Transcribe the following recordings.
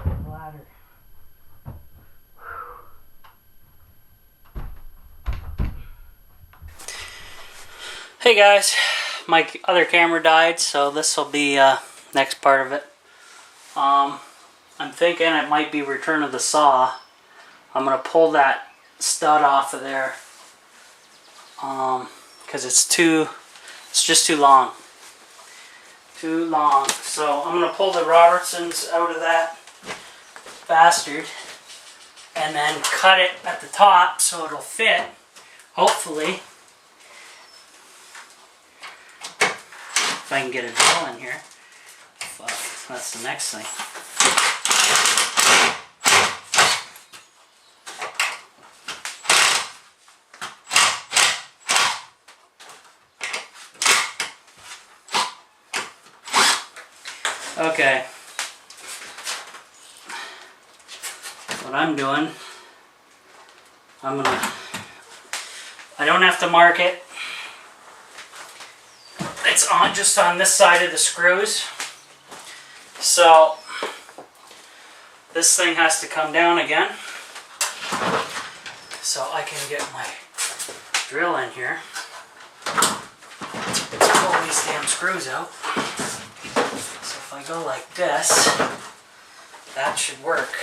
Ladder. Hey guys, my other camera died, so this will be next part of it. I'm thinking it might be return of the saw. I'm gonna pull that stud off of there because it's just too long. So I'm gonna pull the Robertsons out of that bastard and then cut it at the top so it'll fit, hopefully. If I can get a drill in here. Fuck, that's the next thing. Okay. What I'm doing, I don't have to mark it. It's just on this side of the screws. So this thing has to come down again. So I can get my drill in here. Pull these damn screws out. So if I go like this, that should work.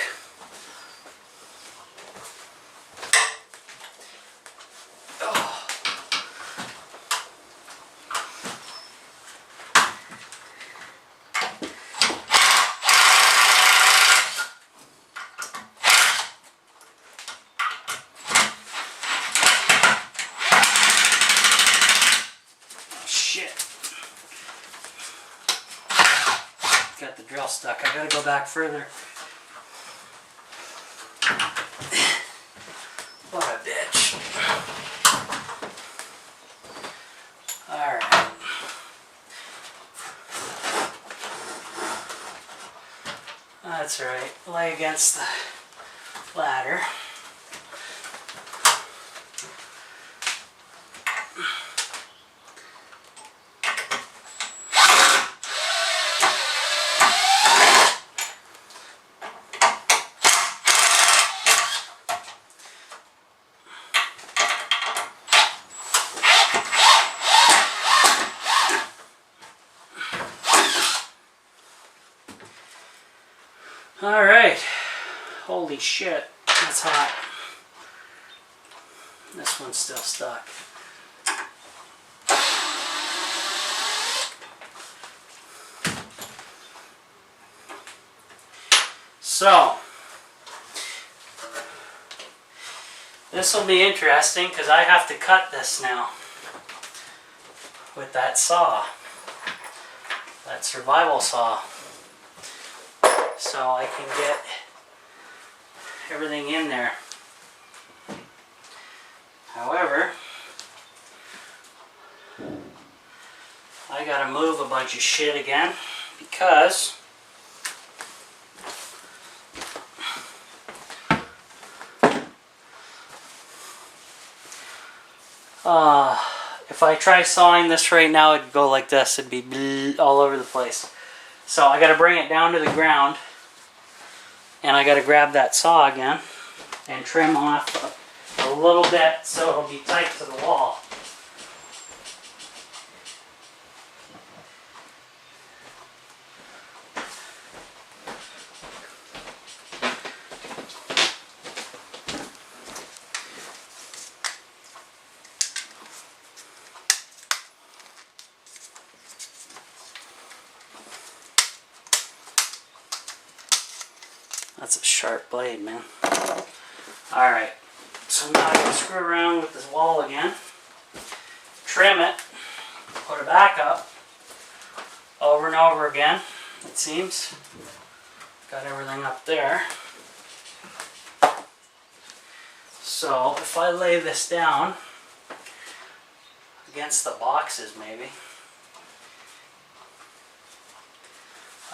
Got the drill stuck. I gotta go back further. What a bitch. Alright. That's right. Lay against the ladder. Alright, holy shit, that's hot. This one's still stuck. So, this will be interesting because I have to cut this now with that saw, that survival saw. So I can get everything in there. However, I gotta move a bunch of shit again because if I try sawing this right now, it'd go like this. It'd be all over the place. So I gotta bring it down to the ground. And I got to grab that saw again and trim off a little bit so it'll be tight to the wall. That's a sharp blade, man. Alright, so now I can screw around with this wall again, trim it, put it back up, over and over again, it seems. Got everything up there. So if I lay this down against the boxes maybe,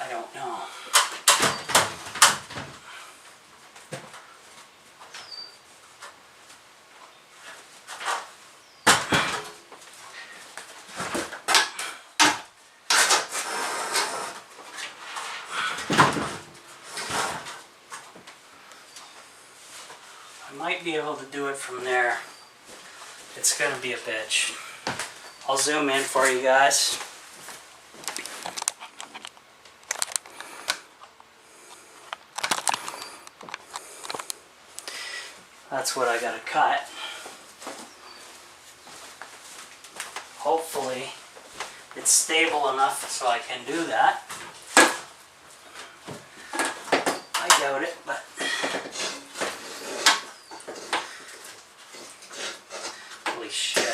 I don't know. might be able to do it from there. It's going to be a bitch. I'll zoom in for you guys. That's what I got to cut. Hopefully it's stable enough so I can do that. I doubt it, but holy shit.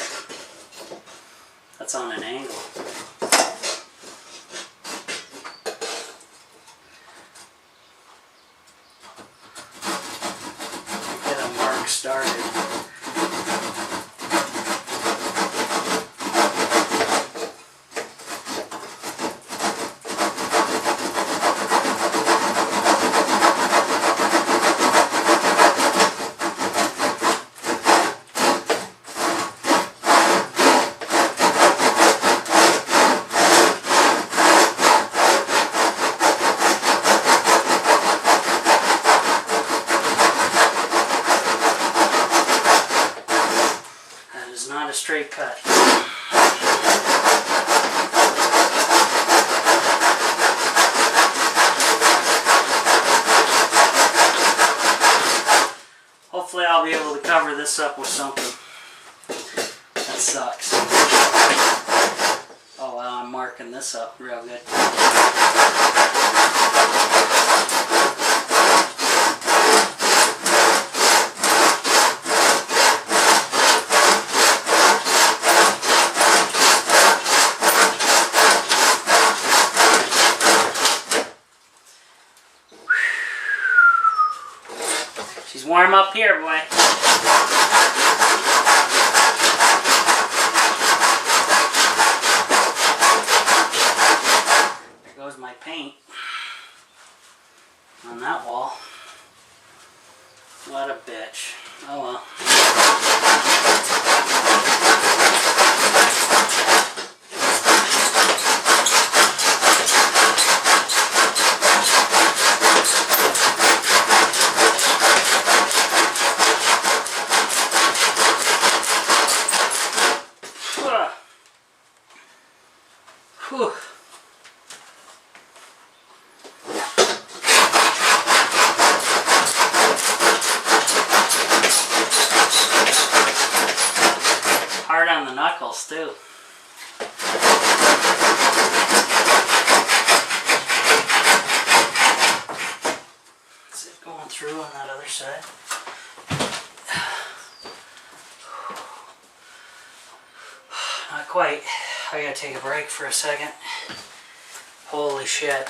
That's on an angle. Get a mark started. Not a straight cut. Hopefully I'll be able to cover this up with something. That sucks. Oh well, I'm marking this up real good. She's warm up here, boy. There goes my paint on that wall. What a bitch. Oh well. Whew. Hard on the knuckles too. Is it going through on that other side? Not quite. I gotta take a break for a second. Holy shit.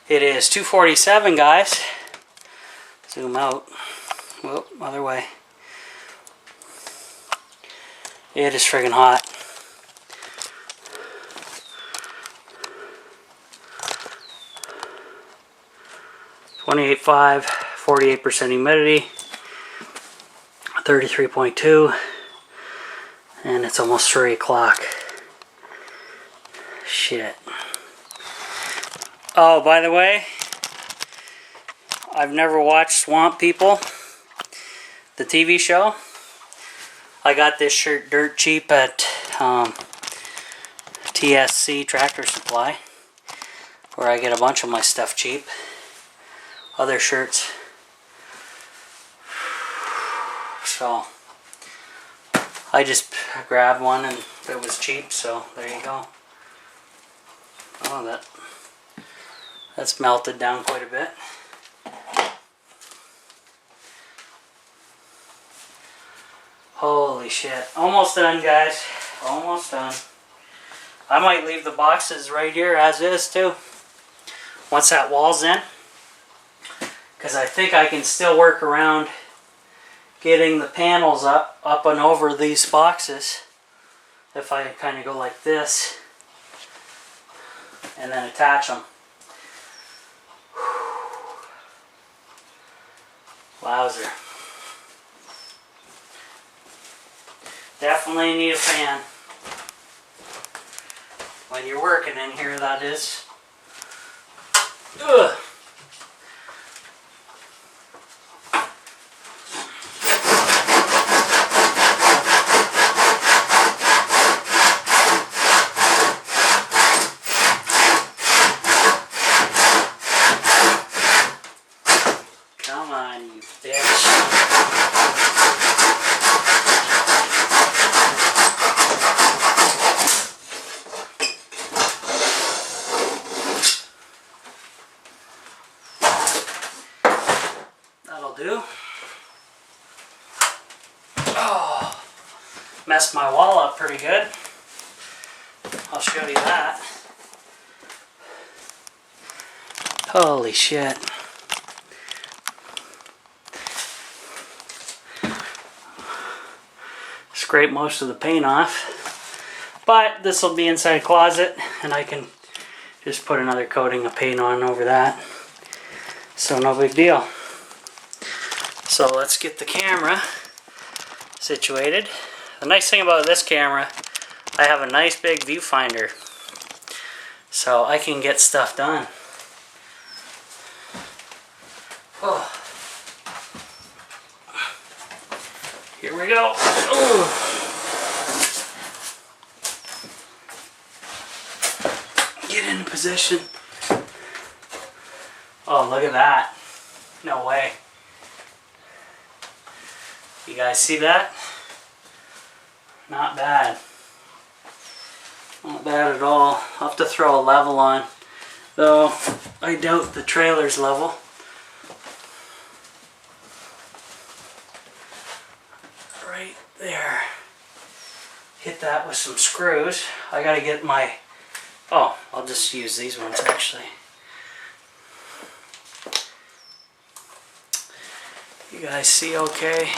It is 2:47, guys. Zoom out. Whoop, other way. It is friggin' hot. .5, 48% humidity, 33.2. And it's almost 3 o'clock. Shit. Oh, by the way, I've never watched Swamp People, the TV show. I got this shirt dirt cheap at TSC Tractor Supply, where I get a bunch of my stuff cheap. Other shirts. So I just grabbed one and it was cheap, so there you go. Oh, that's melted down quite a bit. Holy shit. Almost done, guys. Almost done. I might leave the boxes right here as is too, once that wall's in, because I think I can still work around getting the panels up and over these boxes if I kind of go like this and then attach them. Wowzer. Definitely need a fan when you're working in here, that is. Ugh. I'll do. Oh, messed my wall up pretty good. I'll show you that. Holy shit. Scrape most of the paint off. But this will be inside a closet and I can just put another coating of paint on over that. So no big deal. So let's get the camera situated. The nice thing about this camera, I have a nice big viewfinder. So I can get stuff done. Oh. Here we go. Ooh. Get into position. Oh, look at that. No way. You guys see that? Not bad. Not bad at all. I'll have to throw a level on. Though, I doubt the trailer's level. Right there. Hit that with some screws. I gotta get my... Oh, I'll just use these ones actually. You guys see okay?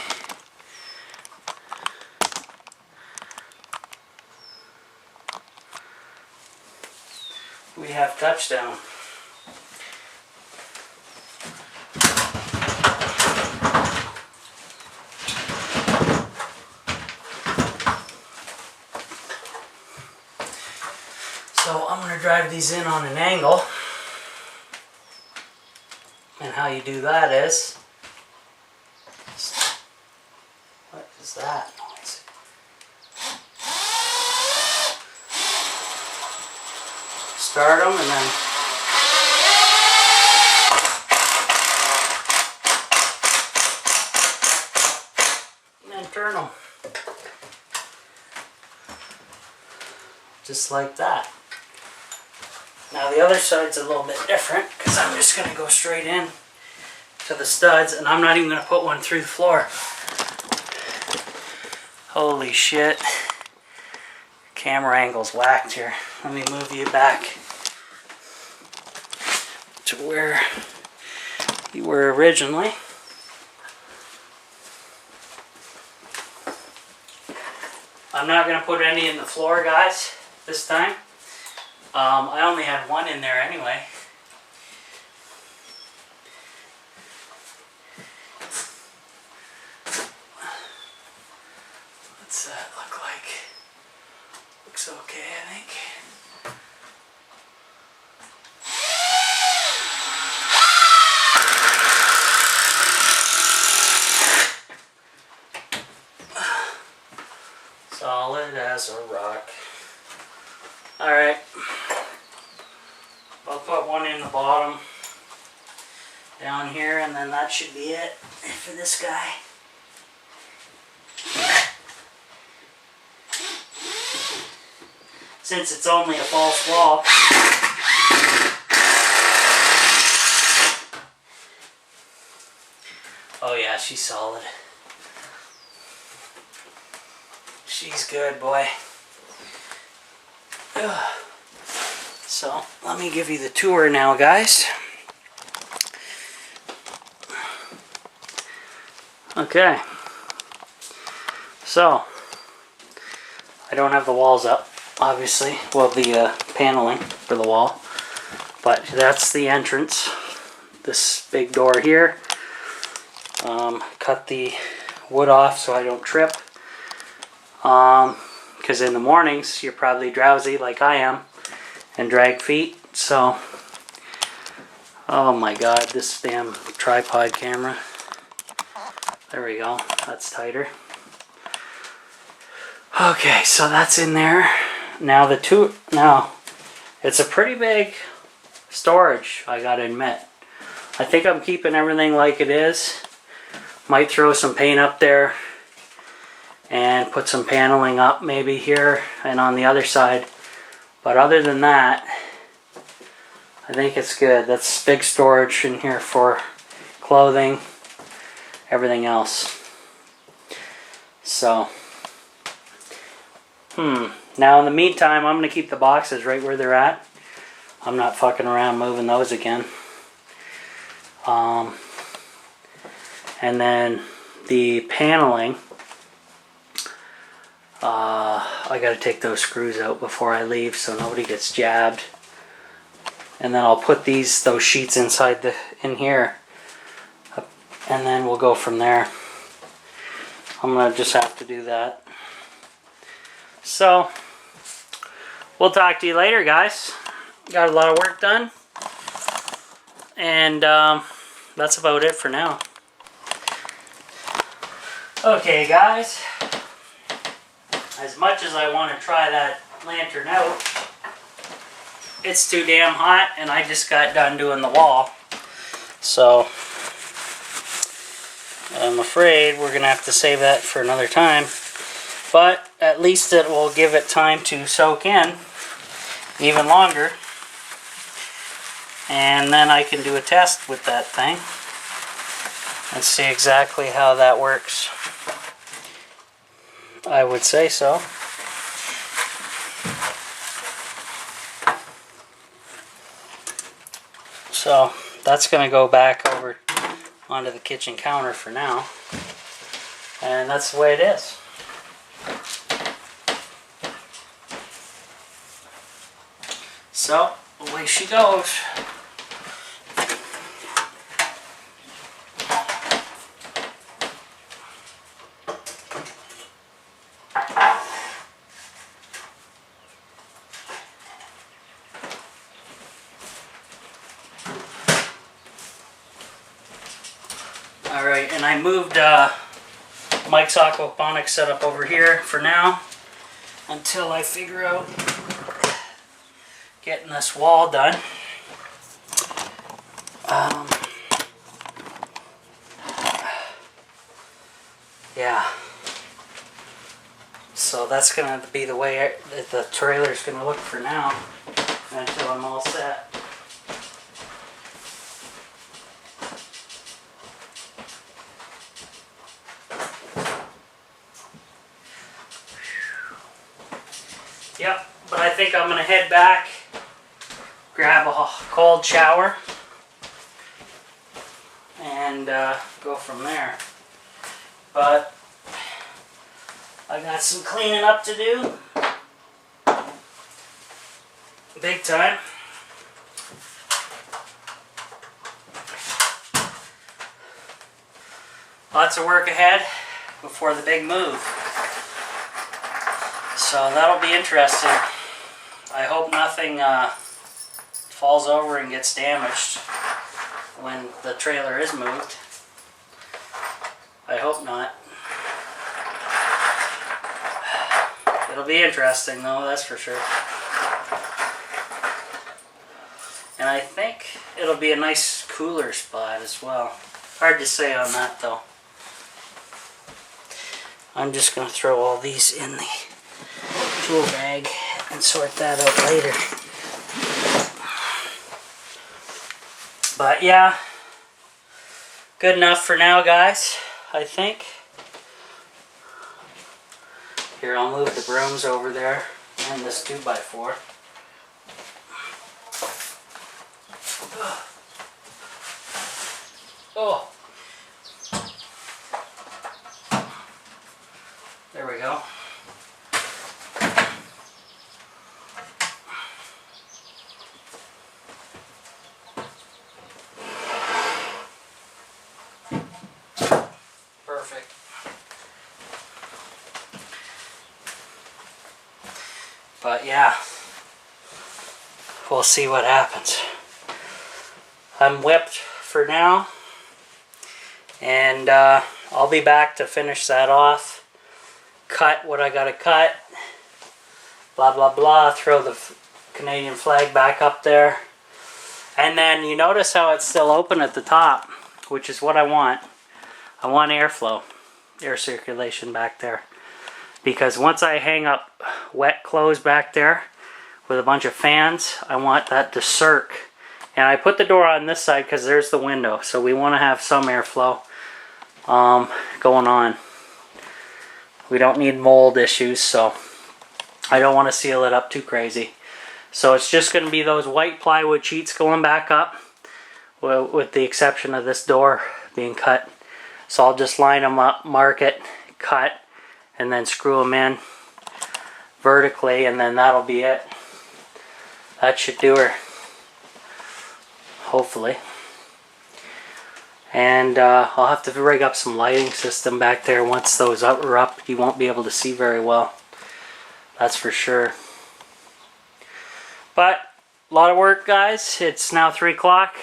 We have touchdown. So I'm going to drive these in on an angle. And how you do that is... What is that noise? Start them and then turn them. Just like that. Now the other side's a little bit different because I'm just going to go straight in to the studs and I'm not even going to put one through the floor. Holy shit. Camera angle's whacked here. Let me move you back to where you were originally. I'm not going to put any in the floor, guys, this time. I only had one in there anyway. What's that look like? Looks okay, I think. Solid as a rock. Alright. I'll put one in the bottom down here and then that should be it for this guy. Since it's only a false wall. Oh yeah, she's solid. She's good, boy. Ugh. So, let me give you the tour now, guys. Okay. So, I don't have the walls up, obviously. Well, the paneling for the wall. But that's the entrance. This big door here. Cut the wood off so I don't trip. Because in the mornings, you're probably drowsy like I am. And drag feet, so oh my god, this damn tripod camera. There we go, that's tighter. Okay, so that's in there. Now it's a pretty big storage, I gotta admit. I think I'm keeping everything like it is. Might throw some paint up there and put some paneling up maybe here and on the other side. But other than that, I think it's good. That's big storage in here for clothing everything else. So, now in the meantime, I'm going to keep the boxes right where they're at. I'm not fucking around moving those again. And then the paneling, I got to take those screws out before I leave so nobody gets jabbed. And then I'll put those sheets inside in here, and then we'll go from there. I'm gonna just have to do that. So we'll talk to you later, guys. Got a lot of work done, and that's about it for now. Okay, guys. As much as I want to try that lantern out, it's too damn hot, and I just got done doing the wall. So I'm afraid we're going to have to save that for another time. But at least it will give it time to soak in even longer. And then I can do a test with that thing and see exactly how that works. I would say so. So that's going to go back over onto the kitchen counter for now. And that's the way it is. So away she goes. Alright, and I moved Mike's aquaponics setup over here for now until I figure out getting this wall done. Yeah. So that's going to be the way the trailer's going to look for now until I'm all set. Yep, but I think I'm going to head back, grab a cold shower, and go from there. But I got some cleaning up to do, big time. Lots of work ahead before the big move. So that'll be interesting. I hope nothing falls over and gets damaged when the trailer is moved. I hope not. It'll be interesting though, that's for sure. And I think it'll be a nice cooler spot as well. Hard to say on that though. I'm just going to throw all these in the tool bag and sort that out later. But yeah, good enough for now, guys, I think. Here, I'll move the brooms over there and this 2x4. Oh, there we go. Perfect. But yeah, we'll see what happens. I'm whipped for now, and I'll be back to finish that off, cut what I gotta cut, blah blah blah, throw the Canadian flag back up there, and then you notice how it's still open at the top, which is what I want. I want airflow, air circulation back there, because once I hang up wet clothes back there with a bunch of fans, I want that to circ. And I put the door on this side because there's the window, so we want to have some airflow. going on. We don't need mold issues, so I don't want to seal it up too crazy. So it's just going to be those white plywood sheets going back up, with the exception of this door being cut. So I'll just line them up, mark it, cut, and then screw them in vertically, and then that'll be it. That should do her, hopefully. And I'll have to rig up some lighting system back there. Once those are up, you won't be able to see very well. That's for sure. But a lot of work, guys. It's now 3 o'clock.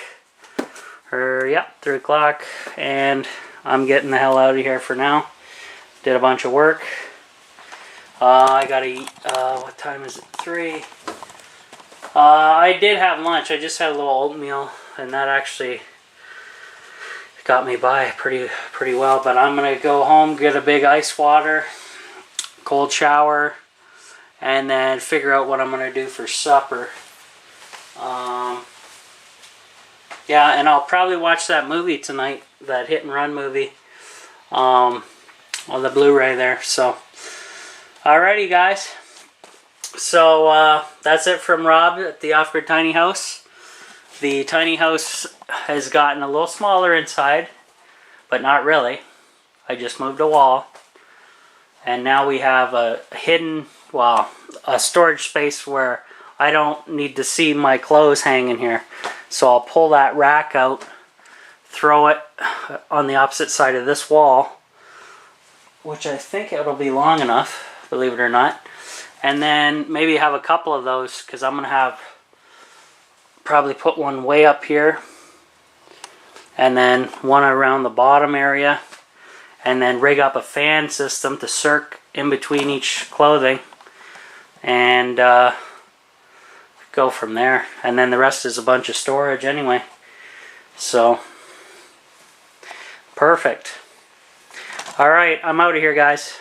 Yeah, 3 o'clock. And I'm getting the hell out of here for now. Did a bunch of work. I gotta eat. What time is it? 3. I did have lunch. I just had a little oatmeal, and that actually got me by pretty well. But I'm gonna go home, get a big ice water, cold shower, and then figure out what I'm gonna do for supper. Yeah, and I'll probably watch that movie tonight, that Hit and Run movie, on the Blu-ray there. So, alrighty, guys. So that's it from Rob at the Off-Grid Tiny House. The tiny house has gotten a little smaller inside, but not really. I just moved a wall, and now we have a hidden, well, a storage space where I don't need to see my clothes hanging here. So I'll pull that rack out, throw it on the opposite side of this wall, which I think it'll be long enough, believe it or not. And then maybe have a couple of those, because I'm going to have probably put one way up here, and then one around the bottom area, and then rig up a fan system to circ in between each clothing, and go from there. And then the rest is a bunch of storage anyway. So, perfect. Alright, I'm out of here, guys.